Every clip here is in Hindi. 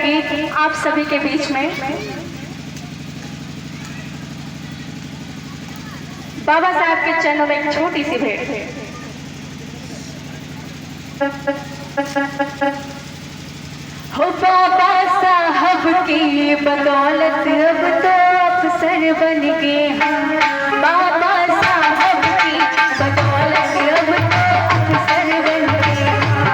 गीत आप सभी के बीच में। बाबा साहब के चरणों में एक छोटी सी भेंट है। हो बाबा साहब की बदौलत अब तो अफसर बन गए हम। बाबा साहब की बदौलत अब तो अफसर बन गए हम।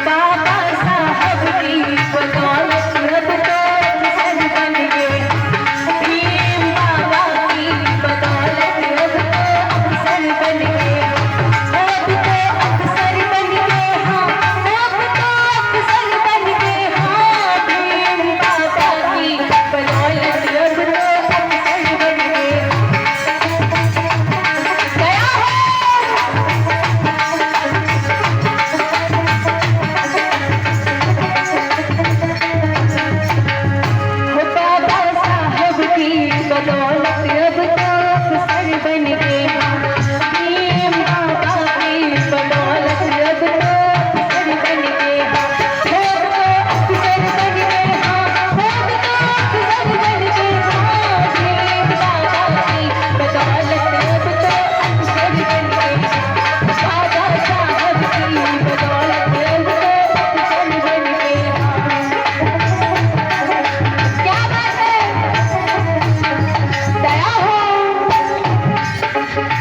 बाबा साहब की बदौलत अब तो अफसर बन गए। भीम बाबा की बदौलत अब तो अफसर बन गए।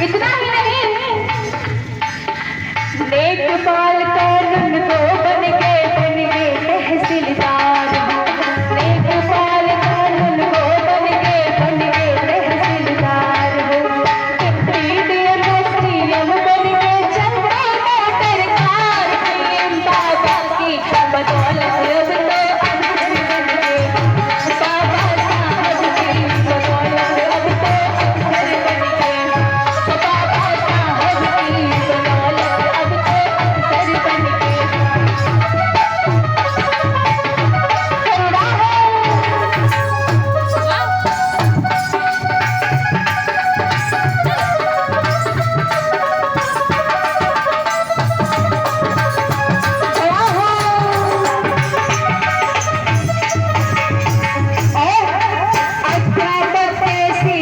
इतना ही नहीं, लेखपाल कानून को बन गए तहसीलदार। लेखपाल कानून को बन गए तहसीलदार। एमपीडीएम एसडीएम बन गए चंदा मोटर कार। भीम बाबा की बदौलत अब तो अफसर बन गए। बाबा साहब की बदौलत अब तो अफसर बन गए। अध्यापक से